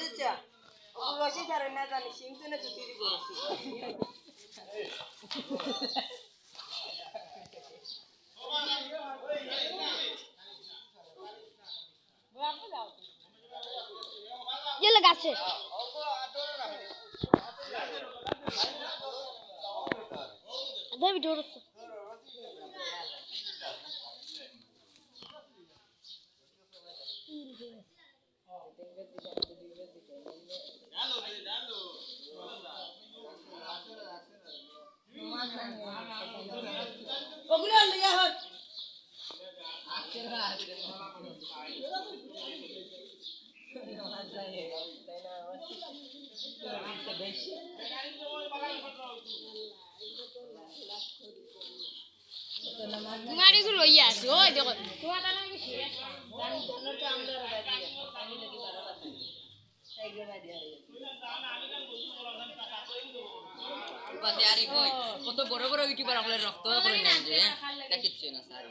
বুঝছো অবশ্যই ছাড়ে না জানি সিং তুই না জুতি দিব ये लगा से अबे वीडियो रख ওগুলো লিয়া হল तुम्हारे को रोइया से ओ देखो तुम्हारा नाम क्या है জানি জানো তো আমরা বাড়ি আমি লাগি বাড়া বাড়ি সাইকেল বাড়ি বাজারি কই কত বড় বড় ইউটিউবার আপনি রক্ত করে নেন যে তা কিচ্ছু না স্যার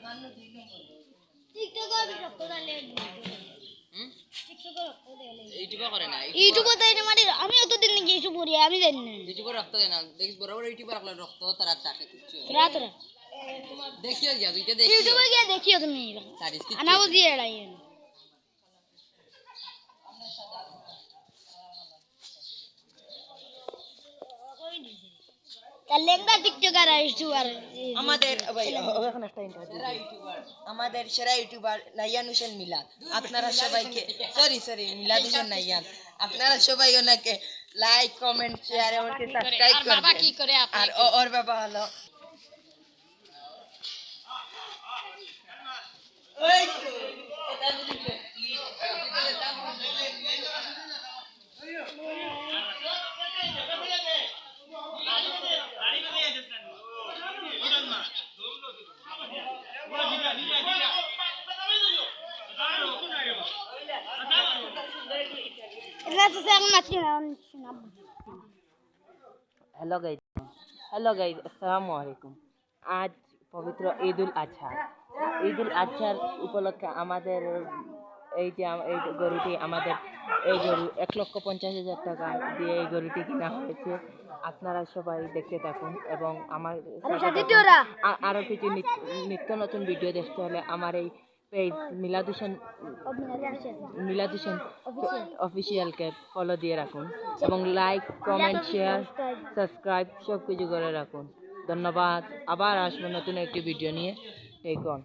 টিকটক भी रखो डाले টিকটক रखो डाले ইউটিউবার করে না ইউটিউব তাই না মানে আমি অতদিন নাকি ইউটিউব করি আমি জানি না ইউটিউবার রক্ত দেন না দেখিস বড় বড় ইউটিউবার আপনি রক্ত তারা টাকা কিচ্ছু রাত রাত দেখিও গিয়া দুইটা দেখিও ইউটিউবে গিয়ে দেখিও তুমি সারিস কি আনা বুঝি এড়াই লেঙ্গা টিকটকার ইউটিউবার আমাদের ভাই এখন একটা ইন্টারভিউ আমাদের সেরা ইউটিউবার নাইয়ান হোসেন মিলাদ আপনারা সবাইকে সরি মিলাদ হোসেন নাইয়ান আপনারা সবাই ওনাকে লাইক কমেন্ট শেয়ার এবং সাবস্ক্রাইব আর বাবা কি করে করবেন আর ওর বাবা হলো ওই हेलो गाइस अस्सलाम वालेकुम आज पवित्र ঈদ উল আজহার উপলক্ষে আমাদের এই যে এই গরুটি আমাদের এই গরু 1,50,000 টাকা দিয়ে এই গরুটি কেনা হয়েছে আপনারা সবাই দেখতে থাকুন এবং আমার আরো কিছু নিত্য নতুন ভিডিও দেখতে হলে আমার এই পেজ মিলাদ হোসেন অফিসিয়ালকে ফলো দিয়ে রাখুন এবং লাইক কমেন্ট শেয়ার সাবস্ক্রাইব সব কিছু করে রাখুন ধন্যবাদ আবার আসবো নতুন একটি ভিডিও নিয়ে টেক অন